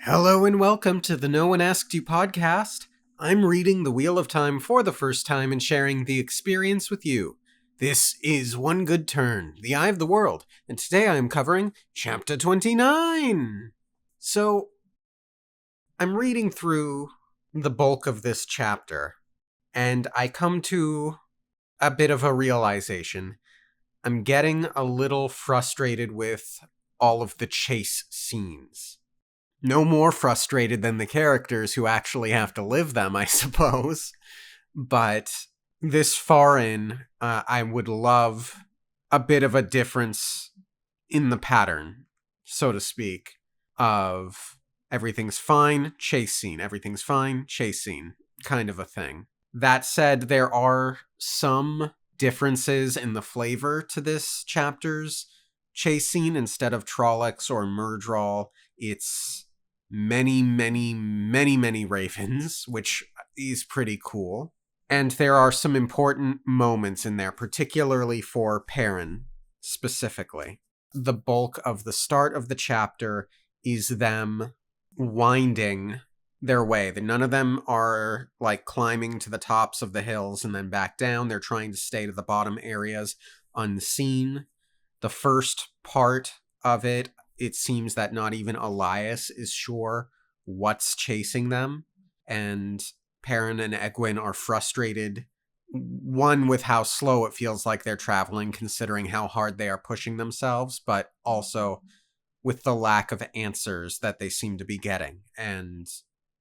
Hello and welcome to the No One Asked You podcast. I'm reading The Wheel of Time for the first time and sharing the experience with you. This is One Good Turn, The Eye of the World, and today I am covering Chapter 29. So, I'm reading through the bulk of this chapter, and I come to a bit of a realization. I'm getting a little frustrated with all of the chase scenes. No more frustrated than the characters who actually have to live them, I suppose. But this far in, I would love a bit of a difference in the pattern, so to speak, of everything's fine, chase scene, everything's fine, chase scene, kind of a thing. That said, there are some differences in the flavor to this chapter's chase scene. Instead of Trollocs or Murdral, it's many ravens, which is pretty cool. And there are some important moments in there, particularly for Perrin, specifically. The bulk of the start of the chapter is them winding their way. None of them are like climbing to the tops of the hills and then back down. They're trying to stay to the bottom areas unseen. The first part of it seems that not even Elias is sure what's chasing them, and Perrin and Egwene are frustrated, one, with how slow it feels like they're traveling considering how hard they are pushing themselves, but also with the lack of answers that they seem to be getting. And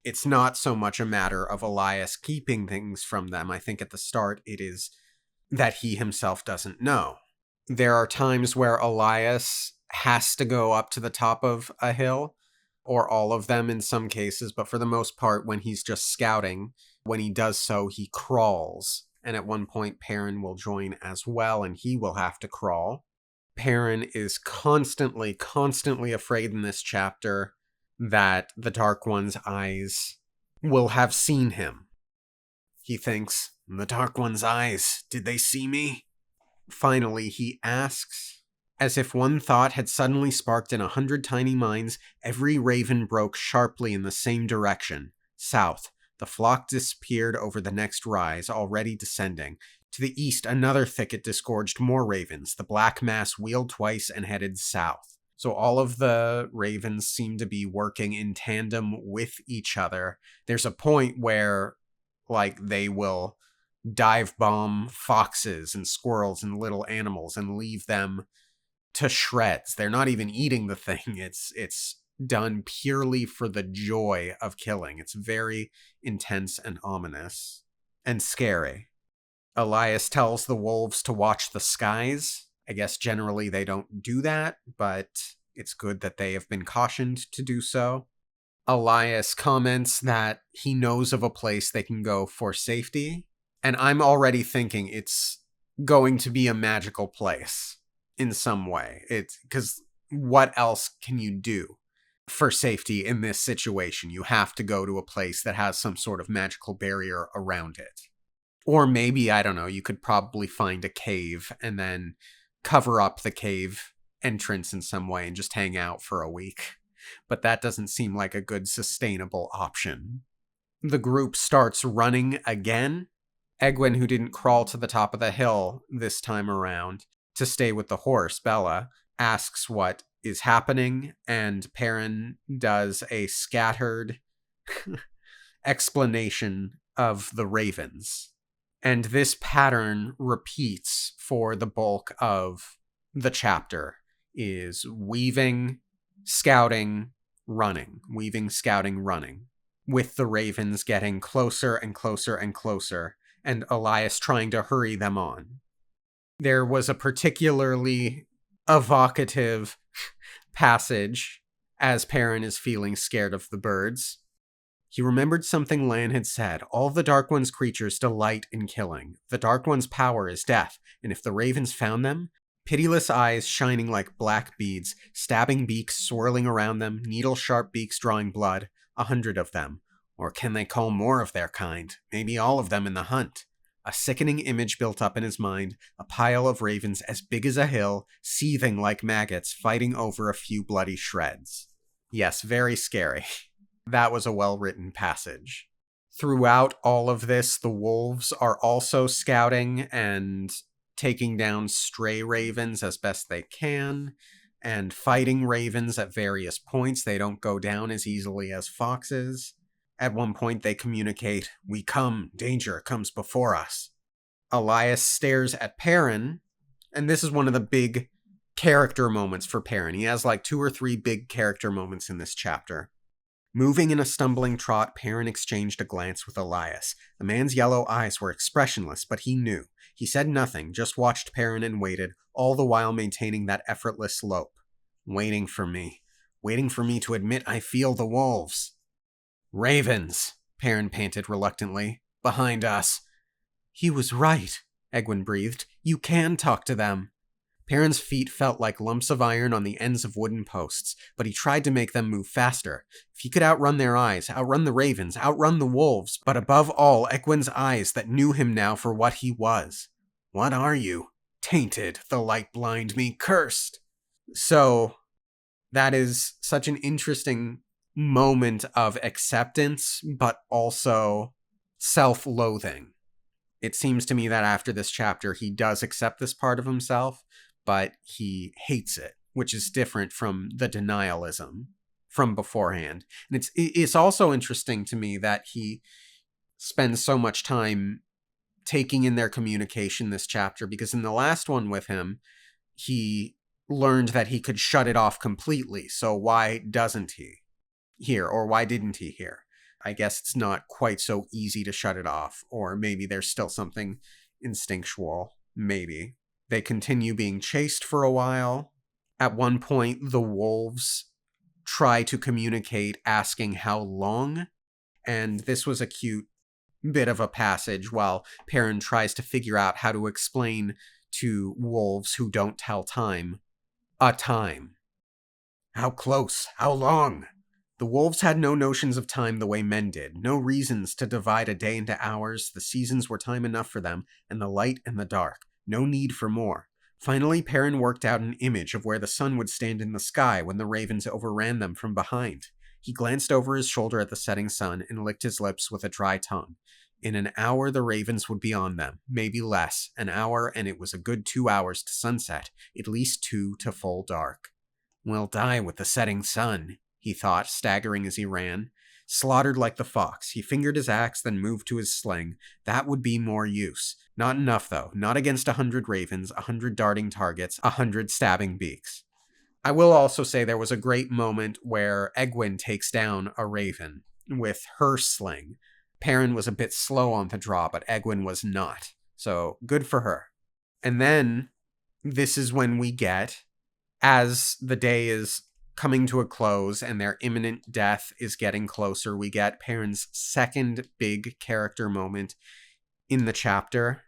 it's not so much a matter of Elias keeping things from them. I think at the start it is that he himself doesn't know. There are times where Elias has to go up to the top of a hill, or all of them in some cases, but for the most part, when he's just scouting, when he does so, he crawls. And at one point, Perrin will join as well, and he will have to crawl. Perrin is constantly afraid in this chapter that the Dark One's eyes will have seen him. He thinks, the Dark One's eyes, did they see me? Finally, he asks, as if one thought had suddenly sparked in 100 tiny minds, every raven broke sharply in the same direction, south. The flock disappeared over the next rise, already descending. To the east, another thicket disgorged more ravens. The black mass wheeled twice and headed south. So all of the ravens seem to be working in tandem with each other. There's a point where, they will dive bomb foxes and squirrels and little animals and leave them to shreds. They're not even eating the thing. It's done purely for the joy of killing. It's very intense and ominous and scary. Elias tells the wolves to watch the skies. I guess generally they don't do that, but it's good that they have been cautioned to do so. Elias comments that he knows of a place they can go for safety, and I'm already thinking it's going to be a magical place in some way. It's because what else can you do for safety in this situation? You have to go to a place that has some sort of magical barrier around it. Or maybe, I don't know, you could probably find a cave and then cover up the cave entrance in some way and just hang out for a week. But that doesn't seem like a good sustainable option. The group starts running again. Egwene, who didn't crawl to the top of the hill this time around to stay with the horse, Bella, asks what is happening, and Perrin does a scattered explanation of the ravens. And this pattern repeats for the bulk of the chapter, is weaving, scouting, running, weaving, scouting, running, with the ravens getting closer and closer and closer, and Elias trying to hurry them on. There was a particularly evocative passage as Perrin is feeling scared of the birds. He remembered something Lan had said. All the Dark One's creatures delight in killing. The Dark One's power is death, and if the ravens found them, pitiless eyes shining like black beads, stabbing beaks swirling around them, needle-sharp beaks drawing blood, 100 of them. Or can they call more of their kind? Maybe all of them in the hunt. A sickening image built up in his mind, a pile of ravens as big as a hill, seething like maggots, fighting over a few bloody shreds. Yes, very scary. That was a well-written passage. Throughout all of this, the wolves are also scouting and taking down stray ravens as best they can, and fighting ravens at various points. They don't go down as easily as foxes. At one point, they communicate, "We come, danger comes before us." Elias stares at Perrin, and this is one of the big character moments for Perrin. He has like 2 or 3 big character moments in this chapter. Moving in a stumbling trot, Perrin exchanged a glance with Elias. The man's yellow eyes were expressionless, but he knew. He said nothing, just watched Perrin and waited, all the while maintaining that effortless lope. Waiting for me to admit I feel the wolves. "Ravens," Perrin panted reluctantly. "Behind us." "He was right," Egwene breathed. "You can talk to them." Perrin's feet felt like lumps of iron on the ends of wooden posts, but he tried to make them move faster. If he could outrun their eyes, outrun the ravens, outrun the wolves, but above all, Egwene's eyes that knew him now for what he was. "What are you?" "Tainted, the light blind me, cursed." So, that is such an interesting moment of acceptance, but also self-loathing. It seems to me that after this chapter, he does accept this part of himself, but he hates it, which is different from the denialism from beforehand. And it's also interesting to me that he spends so much time taking in their communication this chapter, because in the last one with him, he learned that he could shut it off completely. So why doesn't he here, or why didn't he here? I guess it's not quite so easy to shut it off, or maybe there's still something instinctual, maybe. They continue being chased for a while. At one point, the wolves try to communicate, asking how long, and this was a cute bit of a passage while Perrin tries to figure out how to explain to wolves who don't tell time, a time. "How close? How long?" The wolves had no notions of time the way men did, no reasons to divide a day into hours. The seasons were time enough for them, and the light and the dark. No need for more. Finally, Perrin worked out an image of where the sun would stand in the sky when the ravens overran them from behind. He glanced over his shoulder at the setting sun and licked his lips with a dry tongue. In an hour, the ravens would be on them, maybe less. An hour, and it was a good 2 hours to sunset, at least 2 to full dark. "We'll die with the setting sun," he thought, staggering as he ran. Slaughtered like the fox, he fingered his axe, then moved to his sling. That would be more use. Not enough, though. Not against 100 ravens, 100 darting targets, 100 stabbing beaks. I will also say there was a great moment where Egwene takes down a raven with her sling. Perrin was a bit slow on the draw, but Egwene was not. So, good for her. And then, this is when we get, as the day is coming to a close and their imminent death is getting closer, we get Perrin's second big character moment in the chapter.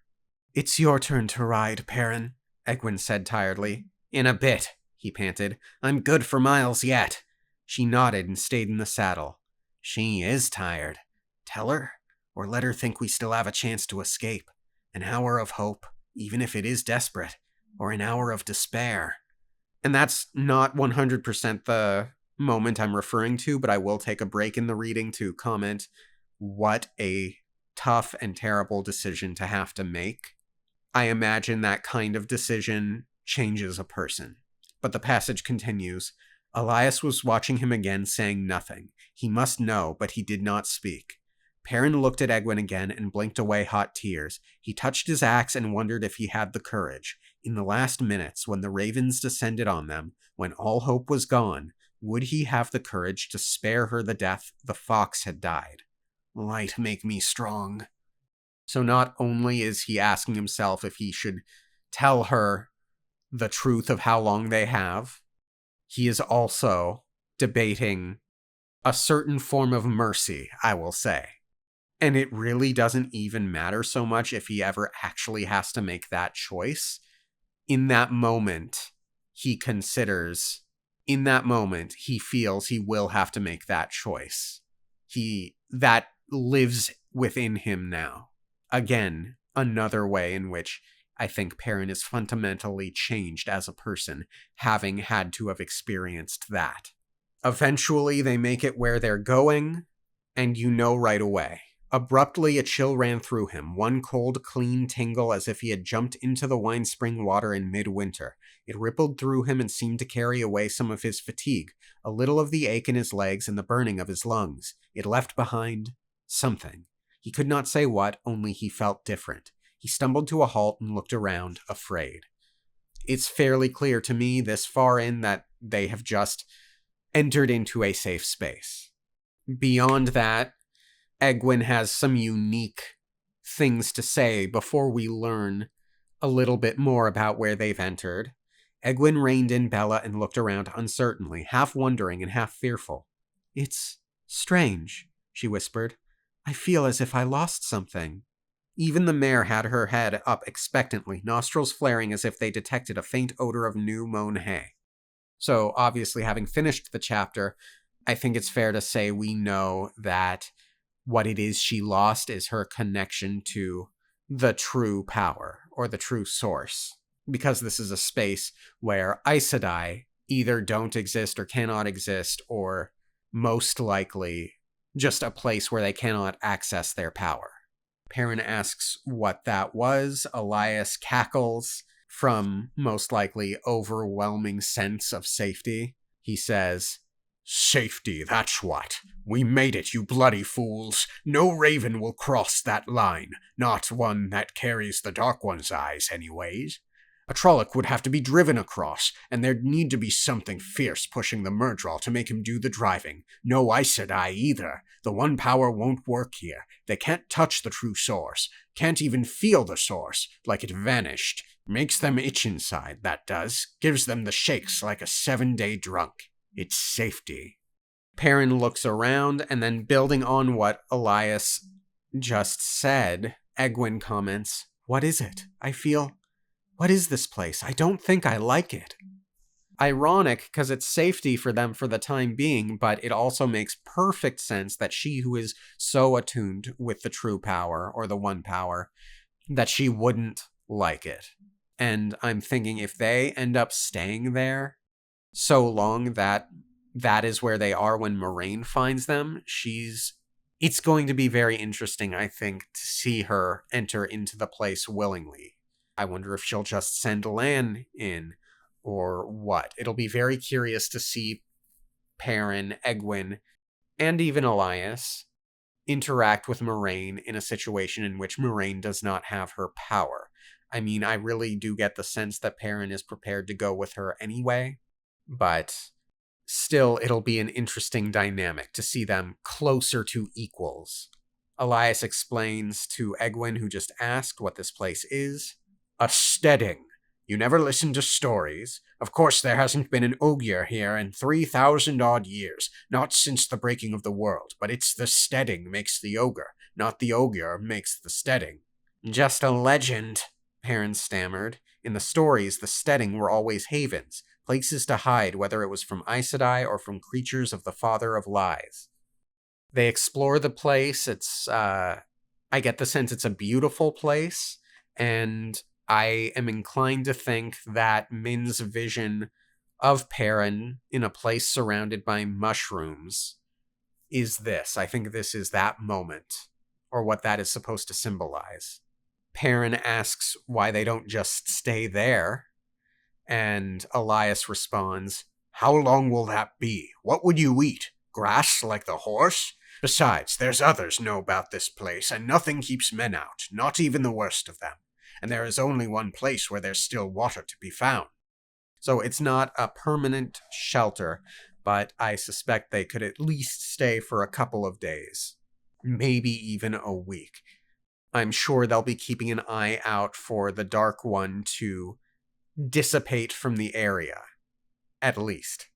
"It's your turn to ride, Perrin," Egwene said tiredly. "In a bit," he panted. "I'm good for miles yet." She nodded and stayed in the saddle. "She is tired. Tell her, or let her think we still have a chance to escape. An hour of hope, even if it is desperate, or an hour of despair." And that's not 100% the moment I'm referring to, but I will take a break in the reading to comment what a tough and terrible decision to have to make. I imagine that kind of decision changes a person. But the passage continues. Elias was watching him again, saying nothing. He must know, but he did not speak. Perrin looked at Egwene again and blinked away hot tears. He touched his axe and wondered if he had the courage. In the last minutes, when the ravens descended on them, when all hope was gone, would he have the courage to spare her the death the fox had died? "Light make me strong." So not only is he asking himself if he should tell her the truth of how long they have, he is also debating a certain form of mercy, I will say. And it really doesn't even matter so much if he ever actually has to make that choice. In that moment, he considers, in that moment, he feels he will have to make that choice. That lives within him now. Again, another way in which I think Perrin is fundamentally changed as a person, having had to have experienced that. Eventually, they make it where they're going, and you know right away. Abruptly, a chill ran through him, one cold, clean tingle as if he had jumped into the wine spring water in midwinter. It rippled through him and seemed to carry away some of his fatigue, a little of the ache in his legs and the burning of his lungs. It left behind something. He could not say what, only he felt different. He stumbled to a halt and looked around, afraid. It's fairly clear to me this far in that they have just entered into a safe space. Beyond that, Egwin has some unique things to say before we learn a little bit more about where they've entered. Egwin reined in Bella and looked around uncertainly, half wondering and half fearful. "It's strange," she whispered. "I feel as if I lost something." Even the mare had her head up expectantly, nostrils flaring as if they detected a faint odor of new mown hay. So, obviously, having finished the chapter, I think it's fair to say we know that what it is she lost is her connection to the true power, or the true source. Because this is a space where Aes Sedai either don't exist or cannot exist, or most likely just a place where they cannot access their power. Perrin asks what that was. Elias cackles from most likely overwhelming sense of safety. He says, "Safety, that's what. We made it, you bloody fools. No raven will cross that line. Not one that carries the Dark One's eyes, anyways. A Trolloc would have to be driven across, and there'd need to be something fierce pushing the Murdral to make him do the driving. No Aes Sedai either. The one power won't work here. They can't touch the true source. Can't even feel the source, like it vanished. Makes them itch inside, that does. Gives them the shakes like a 7-day drunk. It's safety." Perrin looks around, and then building on what Elias just said, Egwin comments, "What is it? What is this place? I don't think I like it." Ironic, because it's safety for them for the time being, but it also makes perfect sense that she who is so attuned with the true power, or the one power, that she wouldn't like it. And I'm thinking if they end up staying there so long that that is where they are when Moraine finds them, it's going to be very interesting, I think, to see her enter into the place willingly. I wonder if she'll just send Lan in, or what. It'll be very curious to see Perrin, Egwin, and even Elias interact with Moraine in a situation in which Moraine does not have her power. I mean, I really do get the sense that Perrin is prepared to go with her anyway, but still, it'll be an interesting dynamic to see them closer to equals. Elias explains to Egwin, who just asked what this place is. "A steading. You never listen to stories. Of course, there hasn't been an Ogier here in 3,000-odd years, not since the breaking of the world, but it's the steading makes the ogre, not the Ogier makes the steading." "Just a legend," Perrin stammered. In the stories, the steading were always havens, places to hide, whether it was from Aes Sedai or from creatures of the Father of Lies. They explore the place. I get the sense it's a beautiful place, and I am inclined to think that Min's vision of Perrin in a place surrounded by mushrooms is this. I think this is that moment, or what that is supposed to symbolize. Perrin asks why they don't just stay there, and Elias responds, "How long will that be? What would you eat? Grass like the horse? Besides, there's others know about this place, and nothing keeps men out, not even the worst of them. And there is only one place where there's still water to be found." So it's not a permanent shelter, but I suspect they could at least stay for a couple of days, maybe even a week. I'm sure they'll be keeping an eye out for the Dark One to dissipate from the area, at least.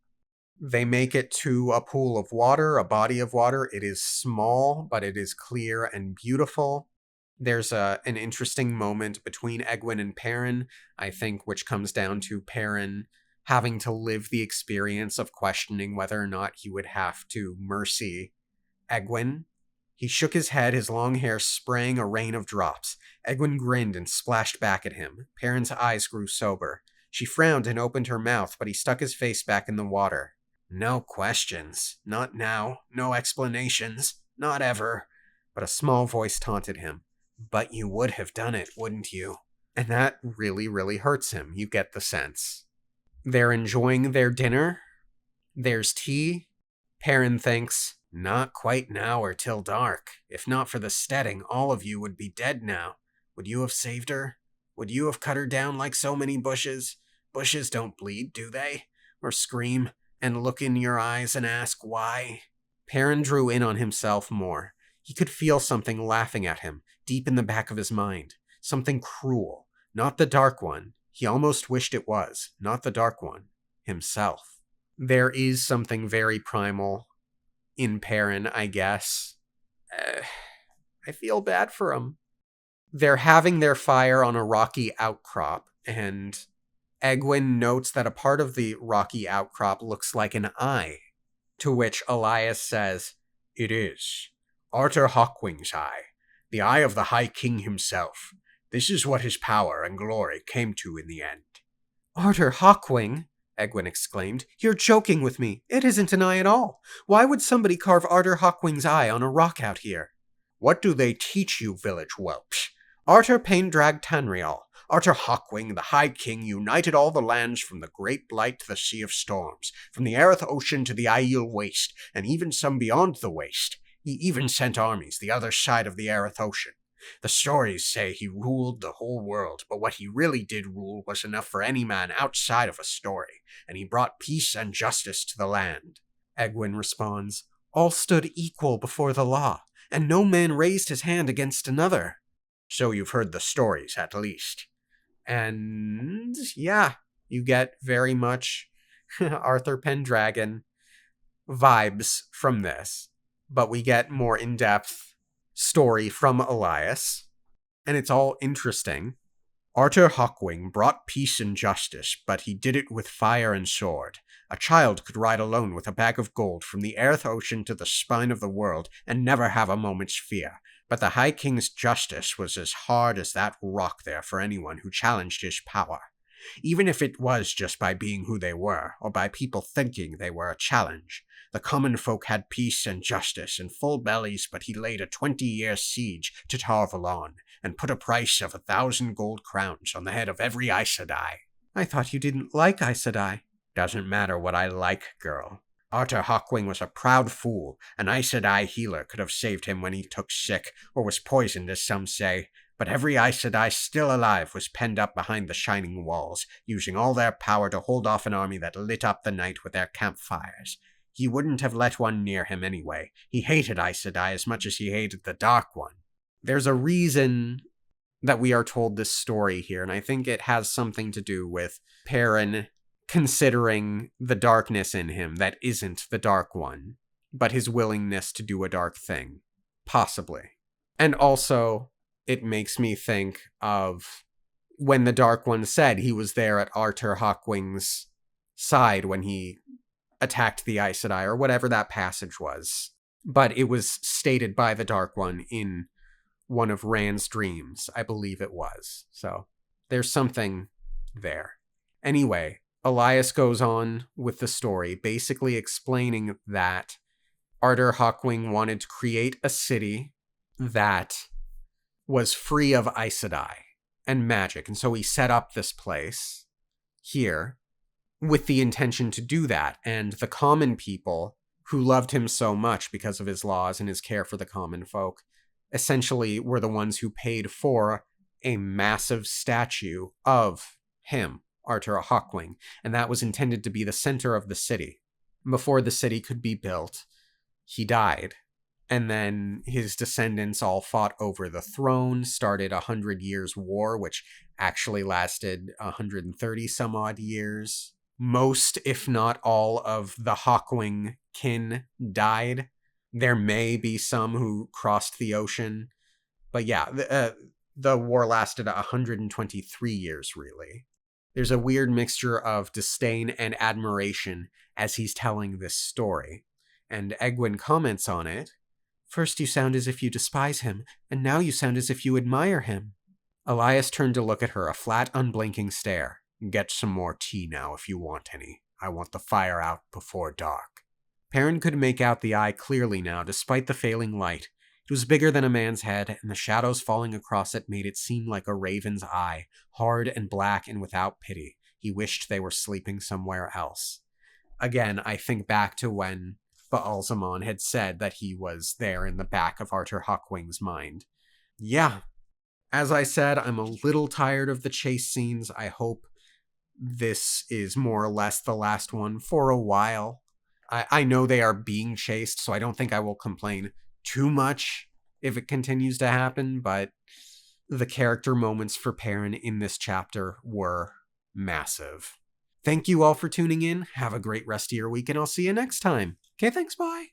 They make it to a pool of water, a body of water. It is small, but it is clear and beautiful. There's an interesting moment between Egwin and Perrin, I think, which comes down to Perrin having to live the experience of questioning whether or not he would have to mercy Egwin. He shook his head, his long hair spraying a rain of drops. Egwin grinned and splashed back at him. Perrin's eyes grew sober. She frowned and opened her mouth, but he stuck his face back in the water. No questions. Not now. No explanations. Not ever. But a small voice taunted him. But you would have done it, wouldn't you? And that really, really hurts him. You get the sense. They're enjoying their dinner. There's tea. Perrin thinks, not quite now or till dark. If not for the steading, all of you would be dead now. Would you have saved her? Would you have cut her down like so many bushes? Bushes don't bleed, do they? Or scream and look in your eyes and ask why? Perrin drew in on himself more. He could feel something laughing at him, deep in the back of his mind. Something cruel. Not the Dark One. He almost wished it was. Not the Dark One. Himself. There is something very primal in Perrin, I guess. I feel bad for him. They're having their fire on a rocky outcrop, and Egwene notes that a part of the rocky outcrop looks like an eye, to which Elias says, "It is. Arthur Hawkwing's eye. The eye of the High King himself. This is what his power and glory came to in the end." "Arthur Hawkwing?" Egwene exclaimed. "You're joking with me. It isn't an eye at all. Why would somebody carve Arthur Hawkwing's eye on a rock out here?" "What do they teach you, village whelps? Arthur Paindrag Tanrial, Arthur Hawkwing, the High King, united all the lands from the Great Blight to the Sea of Storms, from the Aerith Ocean to the Aiel Waste, and even some beyond the Waste. He even sent armies the other side of the Aerith Ocean. The stories say he ruled the whole world, but what he really did rule was enough for any man outside of a story, and he brought peace and justice to the land." Egwene responds, "All stood equal before the law, and no man raised his hand against another." "So you've heard the stories, at least." And yeah, you get very much Arthur Pendragon vibes from this. But we get more in-depth story from Elias, and it's all interesting. "Arthur Hawkwing brought peace and justice, but he did it with fire and sword. A child could ride alone with a bag of gold from the Aerith Ocean to the spine of the world and never have a moment's fear. But the High King's justice was as hard as that rock there for anyone who challenged his power. Even if it was just by being who they were, or by people thinking they were a challenge. The common folk had peace and justice and full bellies, but he laid a 20-year siege to Tar Valon, and put a price of 1,000 gold crowns on the head of every Aes Sedai." "I thought you didn't like Aes Sedai." "Doesn't matter what I like, girl. Arthur Hawkwing was a proud fool. An Aes Sedai healer could have saved him when he took sick, or was poisoned as some say. But every Aes Sedai still alive was penned up behind the shining walls, using all their power to hold off an army that lit up the night with their campfires. He wouldn't have let one near him anyway. He hated Aes Sedai as much as he hated the Dark One." There's a reason that we are told this story here, and I think it has something to do with Perrin considering the darkness in him that isn't the Dark One, but his willingness to do a dark thing. Possibly. And also, it makes me think of when the Dark One said he was there at Arthur Hawkwing's side when he attacked the Aes Sedai, or whatever that passage was. But it was stated by the Dark One in one of Rand's dreams, I believe it was. So there's something there. Anyway, Elias goes on with the story, basically explaining that Arthur Hawkwing wanted to create a city that was free of Aes Sedai and magic, and so he set up this place here with the intention to do that, and the common people who loved him so much because of his laws and his care for the common folk essentially were the ones who paid for a massive statue of him, Arthur Hawkwing, and that was intended to be the center of the city. Before the city could be built, he died, and then his descendants all fought over the throne, started 100 Years' War, which actually lasted 130 some odd years. Most, if not all, of the Hawkwing kin died. There may be some who crossed the ocean, but yeah, the war lasted 123 years, really. There's a weird mixture of disdain and admiration as he's telling this story, and Egwene comments on it. "First you sound as if you despise him, and now you sound as if you admire him." Elias turned to look at her, a flat, unblinking stare. "Get some more tea now if you want any. I want the fire out before dark. Perrin could make out the eye clearly now, despite the failing light. It was bigger than a man's head, and the shadows falling across it made it seem like a raven's eye, hard and black and without pity. He wished they were sleeping somewhere else. Again, I think back to when Baalzamon had said that he was there in the back of Arthur Hawkwing's mind. Yeah, as I said, I'm a little tired of the chase scenes. I hope this is more or less the last one for a while. I know they are being chased, so I don't think I will complain too much if it continues to happen, but the character moments for Perrin in this chapter were massive. Thank you all for tuning in. Have a great rest of your week, and I'll see you next time. Okay, thanks, bye.